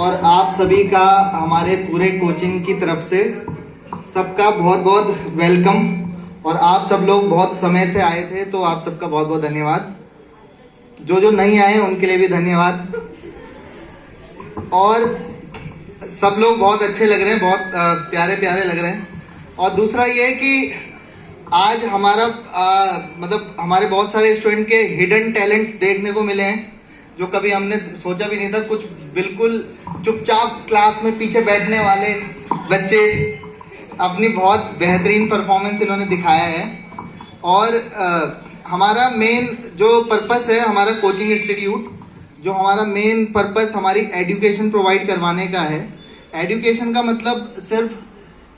और आप सभी का हमारे पूरे कोचिंग की तरफ से सबका बहुत बहुत वेलकम। और आप सब लोग बहुत समय से आए थे तो आप सबका बहुत बहुत धन्यवाद। जो नहीं आए उनके लिए भी धन्यवाद। और सब लोग बहुत अच्छे लग रहे हैं, बहुत प्यारे प्यारे लग रहे हैं। और दूसरा ये कि आज हमारा मतलब हमारे बहुत सारे स्टूडेंट के हिडन टैलेंट्स देखने को मिले हैं जो कभी हमने सोचा भी नहीं था। कुछ बिल्कुल चुपचाप क्लास में पीछे बैठने वाले बच्चे अपनी बहुत बेहतरीन परफॉर्मेंस इन्होंने दिखाया है। और हमारा मेन जो पर्पस है, हमारा कोचिंग इंस्टीट्यूट जो हमारा मेन पर्पस हमारी एजुकेशन प्रोवाइड करवाने का है। एजुकेशन का मतलब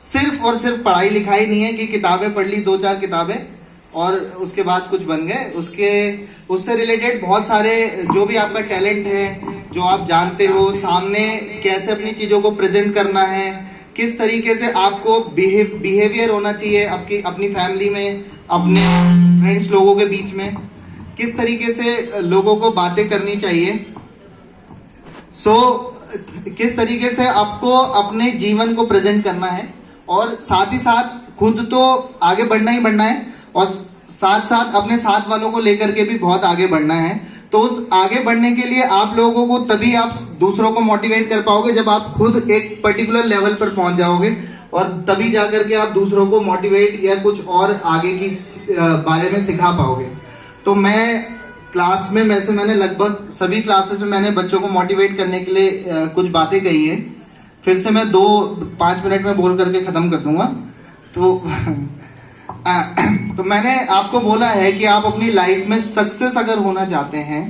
सिर्फ और सिर्फ पढ़ाई लिखाई नहीं है कि किताबें पढ़ ली 2-4 किताबें और उसके बाद कुछ बन गए। उससे रिलेटेड बहुत सारे जो भी आपका टैलेंट है, जो आप जानते हो, सामने कैसे अपनी चीज़ों को प्रेजेंट करना है, किस तरीके से आपको बिहेवियर होना चाहिए अपनी फैमिली में, अपने फ्रेंड्स लोगों के बीच में, किस तरीके से लोगों को बातें करनी चाहिए। किस तरीके से आपको अपने जीवन को प्रेजेंट करना है और साथ ही साथ खुद तो आगे बढ़ना ही बढ़ना है और साथ साथ अपने साथ वालों को लेकर के भी बहुत आगे बढ़ना है। तो उस आगे बढ़ने के लिए आप लोगों को तभी आप दूसरों को मोटिवेट कर पाओगे जब आप खुद एक पर्टिकुलर लेवल पर पहुंच जाओगे और तभी जाकर के आप दूसरों को मोटिवेट या कुछ और आगे की बारे में सिखा पाओगे। तो मैं क्लास में मैंने लगभग सभी क्लासेस में मैंने बच्चों को मोटिवेट करने के लिए कुछ बातें कही है। फिर से मैं 2-5 मिनट में बोल करके ख़त्म कर दूंगा। तो मैंने आपको बोला है कि आप अपनी लाइफ में सक्सेस अगर होना चाहते हैं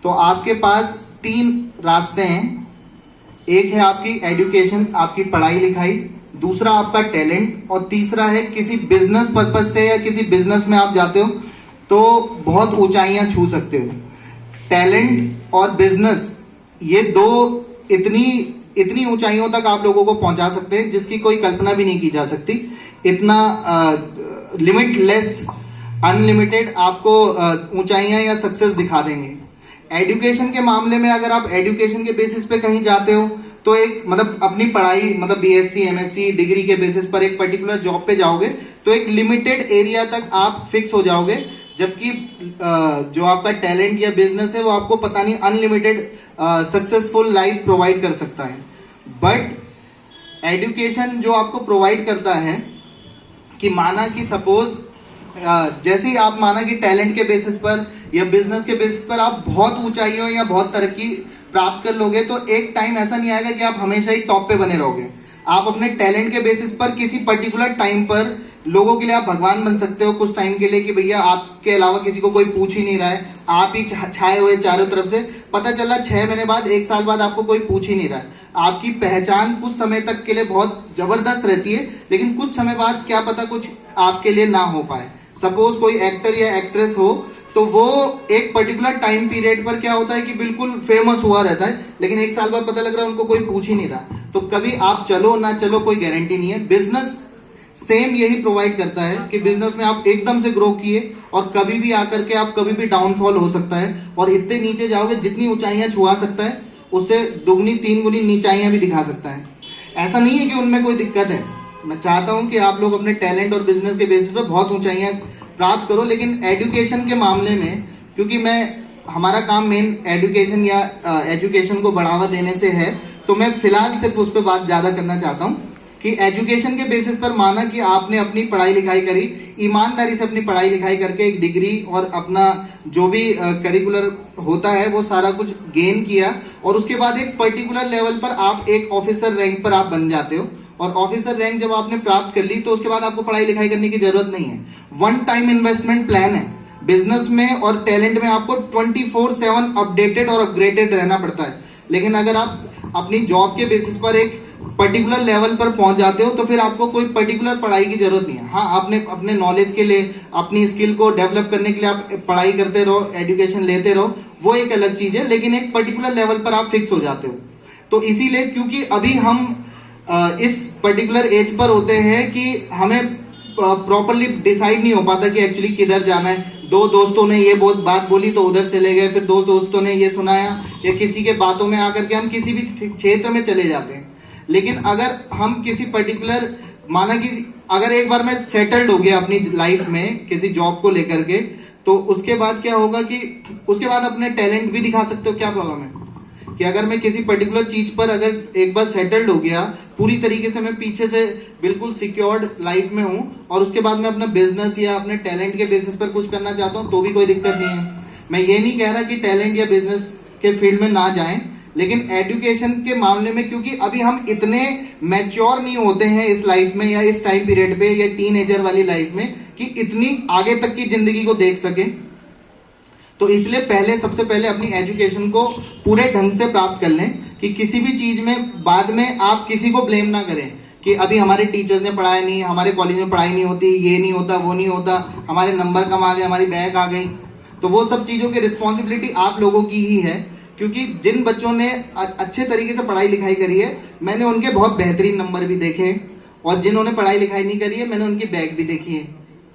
तो आपके पास 3 रास्ते हैं। एक है आपकी एजुकेशन, आपकी पढ़ाई लिखाई, दूसरा आपका टैलेंट और तीसरा है किसी बिजनेस पर्पज से या किसी बिजनेस में आप जाते हो तो बहुत ऊंचाइयां छू सकते हो। टैलेंट और बिजनेस ये 2 इतनी ऊंचाइयों तक आप लोगों को पहुंचा सकते हैं जिसकी कोई कल्पना भी नहीं की जा सकती। इतना लिमिटलेस, अनलिमिटेड आपको ऊंचाइयां या सक्सेस दिखा देंगे। एजुकेशन के मामले में अगर आप एजुकेशन के बेसिस पे कहीं जाते हो तो एक मतलब अपनी पढ़ाई मतलब बीएससी एमएससी डिग्री के बेसिस पर एक पर्टिकुलर जॉब पे जाओगे तो एक लिमिटेड एरिया तक आप फिक्स हो जाओगे, जबकि जो आपका टैलेंट या बिजनेस है वो आपको पता नहीं अनलिमिटेड सक्सेसफुल लाइफ प्रोवाइड कर सकता है। बट एजुकेशन जो आपको प्रोवाइड करता है कि माना कि सपोज जैसे ही आप माना कि टैलेंट के बेसिस पर या बिजनेस के बेसिस पर आप बहुत ऊंचाइयों या बहुत तरक्की प्राप्त कर लोगे तो एक टाइम ऐसा नहीं आएगा कि आप हमेशा ही टॉप पे बने रहोगे। आप अपने टैलेंट के बेसिस पर किसी पर्टिकुलर टाइम पर लोगों के लिए आप भगवान बन सकते हो कुछ टाइम के लिए कि भैया आपके अलावा किसी को कोई पूछ ही नहीं रहा है, आप ही छाए हुए चारों तरफ से। पता चला 6 महीने बाद 1 साल बाद आपको कोई पूछ ही नहीं रहा है। आपकी पहचान कुछ समय तक के लिए बहुत जबरदस्त रहती है लेकिन कुछ समय बाद क्या पता कुछ आपके लिए ना हो पाए। सपोज कोई एक्टर या एक्ट्रेस हो तो वो एक पर्टिकुलर टाइम पीरियड पर क्या होता है कि बिल्कुल फेमस हुआ रहता है लेकिन 1 साल बाद पता लग रहा है उनको कोई पूछ ही नहीं रहा। तो कभी आप चलो ना चलो कोई गारंटी नहीं है। बिजनेस सेम यही प्रोवाइड करता है कि बिजनेस में आप एकदम से ग्रो किए और कभी भी आकर के आप कभी भी डाउनफॉल हो सकता है और इतने नीचे जाओगे जितनी ऊंचाइयां छुआ सकता है उससे 2-3 गुनी नीचाइयां भी दिखा सकता है। ऐसा नहीं है कि उनमें कोई दिक्कत है। मैं चाहता हूं कि आप लोग अपने टैलेंट और बिजनेस के बेसिस पे बहुत ऊंचाइयां प्राप्त करो, लेकिन एजुकेशन के मामले में क्योंकि हमारा काम मेन एजुकेशन या एजुकेशन को बढ़ावा देने से है तो मैं फिलहाल सिर्फ उस पर बात ज़्यादा करना चाहता हूँ कि एजुकेशन के बेसिस पर माना कि आपने अपनी पढ़ाई लिखाई करी, ईमानदारी से अपनी पढ़ाई लिखाई करके एक डिग्री और अपना जो भी करिकुलर होता है वो सारा कुछ गेन किया और उसके बाद एक पर्टिकुलर लेवल पर आप एक ऑफिसर रैंक पर आप बन जाते हो और ऑफिसर रैंक जब आपने प्राप्त कर ली तो उसके बाद आपको पढ़ाई लिखाई करने की जरूरत नहीं है। 1 टाइम इन्वेस्टमेंट प्लान है। बिजनेस में और टैलेंट में आपको 24/7 अपडेटेड और अपग्रेडेड रहना पड़ता है, लेकिन अगर आप अपनी जॉब के बेसिस पर एक पर्टिकुलर लेवल पर पहुंच जाते हो तो फिर आपको कोई पर्टिकुलर पढ़ाई की जरूरत नहीं है। हाँ, आपने अपने नॉलेज के लिए अपनी स्किल को डेवलप करने के लिए आप पढ़ाई करते रहो, एजुकेशन लेते रहो, वो एक अलग चीज है, लेकिन एक पर्टिकुलर लेवल पर आप फिक्स हो जाते हो। तो इसीलिए क्योंकि अभी हम इस पर्टिकुलर एज पर होते हैं कि हमें प्रॉपरली डिसाइड नहीं हो पाता कि एक्चुअली किधर जाना है, दो दोस्तों ने ये बहुत बात बोली तो उधर चले गए, फिर दो दोस्तों ने ये सुनाया, या किसी के बातों में आकर के हम किसी भी क्षेत्र में चले जाते हैं। लेकिन अगर हम किसी पर्टिकुलर, माना कि अगर एक बार मैं सेटल्ड हो गया अपनी लाइफ में किसी जॉब को लेकर के, तो उसके बाद क्या होगा कि उसके बाद अपने टैलेंट भी दिखा सकते हो। क्या प्रॉब्लम है कि अगर मैं किसी पर्टिकुलर चीज पर अगर एक बार सेटल्ड हो गया, पूरी तरीके से मैं पीछे से बिल्कुल सिक्योर्ड लाइफ में हूं, और उसके बाद मैं अपना बिजनेस या अपने टैलेंट के बेसिस पर कुछ करना चाहता हूं, तो भी कोई दिक्कत नहीं है। मैं ये नहीं कह रहा कि टैलेंट या बिजनेस के फील्ड में ना जाएं, लेकिन एजुकेशन के मामले में, क्योंकि अभी हम इतने मैच्योर नहीं होते हैं इस लाइफ में या इस टाइम पीरियड पे या टीनेजर वाली लाइफ में कि इतनी आगे तक की जिंदगी को देख सके, तो इसलिए पहले सबसे पहले अपनी एजुकेशन को पूरे ढंग से प्राप्त कर लें कि किसी भी चीज में बाद में आप किसी को ब्लेम ना करें कि अभी हमारे टीचर्स ने पढ़ाया नहीं, हमारे कॉलेज में पढ़ाई नहीं होती, ये नहीं होता, वो नहीं होता, हमारे नंबर कम आ गए, हमारी बैक आ गई। तो वो सब चीज़ों की रिस्पॉन्सिबिलिटी आप लोगों की ही है, क्योंकि जिन बच्चों ने अच्छे तरीके से पढ़ाई लिखाई करी है, मैंने उनके बहुत बेहतरीन नंबर भी देखे हैं, और जिन्होंने पढ़ाई लिखाई नहीं करी है, मैंने उनकी बैक भी देखी है।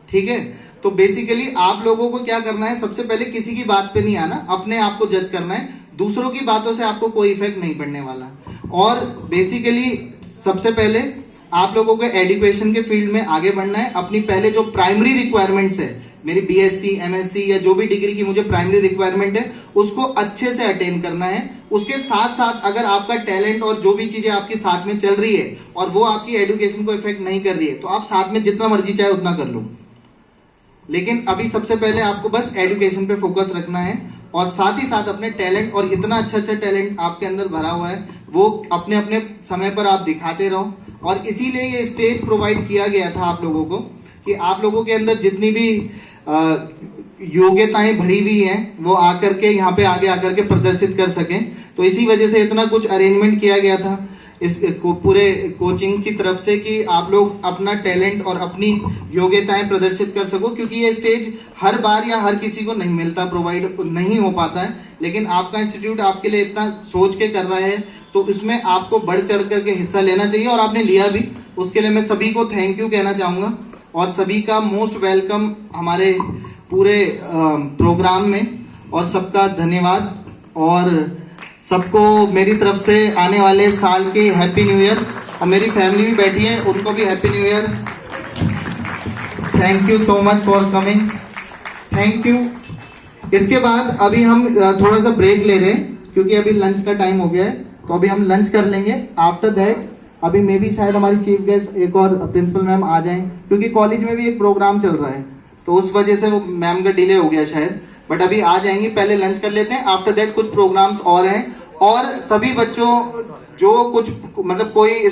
ठीक है, तो बेसिकली आप लोगों को क्या करना है, सबसे पहले किसी की बात पे नहीं आना, अपने आप को जज करना है। दूसरों की बातों से आपको कोई इफेक्ट नहीं पड़ने वाला। और बेसिकली सबसे पहले आप लोगों को एजुकेशन के फील्ड में आगे बढ़ना है। अपनी पहले जो प्राइमरी रिक्वायरमेंट्स है, मेरी बीएससी, एमएससी या जो भी डिग्री की मुझे प्राइमरी रिक्वायरमेंट है, उसको अच्छे से अटेन करना है। उसके साथ साथ अगर आपका टैलेंट और जो भी चीजें आपकी साथ में चल रही है और वो आपकी एजुकेशन को इफेक्ट नहीं कर रही है, तो आप साथ में जितना मर्जी चाहे उतना कर लो, लेकिन अभी सबसे पहले आपको बस एजुकेशन पे फोकस रखना है। और साथ ही साथ अपने टैलेंट, और इतना अच्छा अच्छा टैलेंट आपके अंदर भरा हुआ है, वो अपने अपने समय पर आप दिखाते रहो। और इसीलिए ये स्टेज प्रोवाइड किया गया था आप लोगों को कि आप लोगों के अंदर जितनी भी योग्यताएं भरी हुई हैं वो आकर के यहाँ पे आगे आकर के प्रदर्शित कर सकें। तो इसी वजह से इतना कुछ अरेंजमेंट किया गया था इस पूरे कोचिंग की तरफ से कि आप लोग अपना टैलेंट और अपनी योग्यताएं प्रदर्शित कर सको, क्योंकि ये स्टेज हर बार या हर किसी को नहीं मिलता, प्रोवाइड नहीं हो पाता है। लेकिन आपका इंस्टीट्यूट आपके लिए इतना सोच के कर रहा है, तो इसमें आपको बढ़ चढ़ करके हिस्सा लेना चाहिए, और आपने लिया भी। उसके लिए मैं सभी को थैंक यू कहना चाहूँगा, और सभी का मोस्ट वेलकम हमारे पूरे प्रोग्राम में, और सबका धन्यवाद। और सबको मेरी तरफ से आने वाले साल की हैप्पी न्यू ईयर, और मेरी फैमिली भी बैठी है, उनको भी happy new year. Thank you so much for coming, thank you. इसके बाद अभी हम थोड़ा सा ब्रेक ले रहे हैं, क्योंकि अभी लंच का टाइम हो गया है, तो अभी हम लंच कर लेंगे। आफ्टर दैट अभी मे भी शायद हमारी चीफ गेस्ट एक और प्रिंसिपल मैम आ जाएं, क्योंकि कॉलेज में भी एक प्रोग्राम चल रहा है, तो उस वजह से वो मैम का डिले हो गया शायद, बट अभी आ जाएंगे। पहले लंच कर लेते हैं, आफ्टर दैट कुछ प्रोग्राम्स और हैं। और सभी बच्चों जो कुछ मतलब कोई